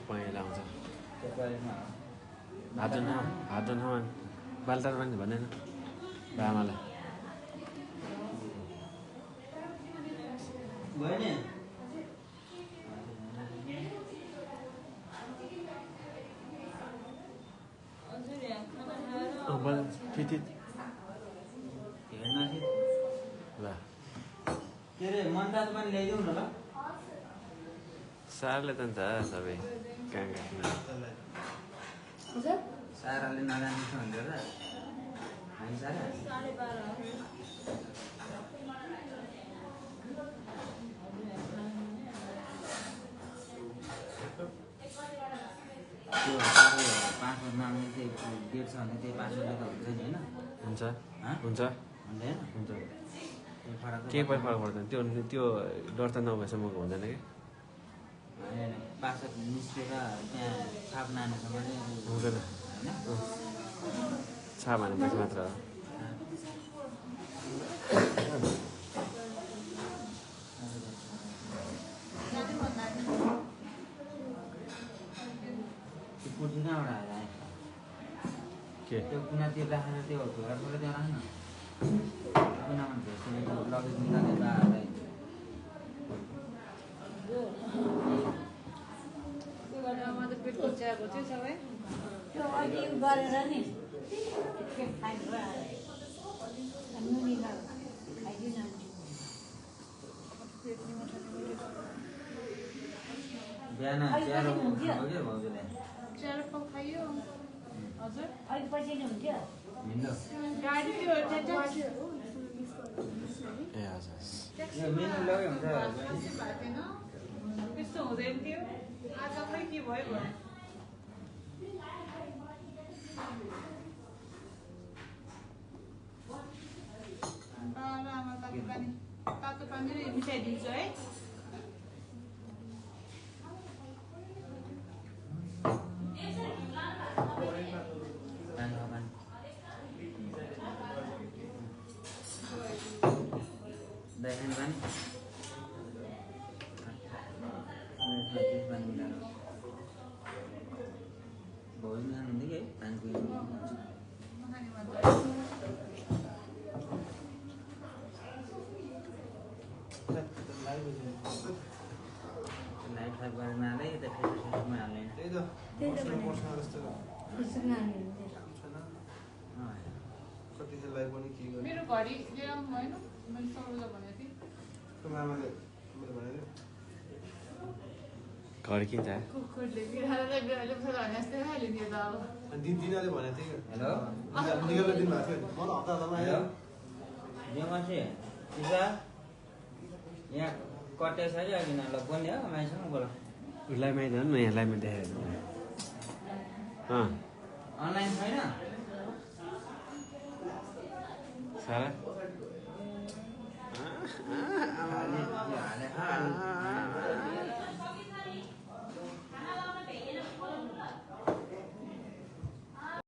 पहेँला आउँछ हात ठाउँमा बालतार पनि भनेन आमालाई फेरि ल के अरे मनराज पनि ल्याइदेऊ न ल सारले त नि त सबै कहाँ साराले नजान्छ भनेर हामी सारा त्यो पासवर्ड माग्ने चाहिँ डेट छ भने त्यही पासवर्डले त हुन्छ नि होइन हुन्छ हुन्छ हुँदैन हुन्छ केही पनि फरक पर्दैन त्यो डर त नभएसम्म हुँदैन कि पासवर्ड निस्केर त्यहाँ छाप नानेसम्म चाहिँ हुँदैन होइन छाप हानेपछि मात्र हो पुटी कहाँबाट आयो के त्यो कुनातिर राखेर त्यो घरबाट त्यहाँ राख्न कुनामा भेट्छ लगेज निकालेर आएर पेट खोच्याएको थियो सबै गरेर नि नुनी खाइदिन बिहान च्यारो खायो भाउजूले च्यारो पक खाइयो हजुर अलिक पछि नै हुन्थ्यो हिँड्दो गाडी त्यो ट्याक्सी ए हजुर यो मेनु लग्यो हुन्छ थिएन त्यस्तो हुँदैन थियो आज खै के भयो भयो आमा तातो पानी र मिसाइदिन्छु है देखिन पानी भाउजू खानुहुन्थ्यो कि पानी पिउनु लाइट फाइट गरेर हाले यता फेरि सुसुमा हाल्ने मेरो घरि लिएर आउनु भएन मैले सौर्य भनेको थिएँ घर किन्छ कुकुरले बिरालोले बिरालो फेरि भने जस्तै खाइले नि त अब दिदीले भनेको थियो हेलो निकाल्न दिनुभएको थियो म त हप्ता हप्तामा हेलो यो मान्छे इसा यहाँ कटेको छ कि अघि न ल बोल्ने हो माइसँग बोल उसलाई माइदिनु न यहाँलाई म देखाइदिनु अनलाइन छैन सारा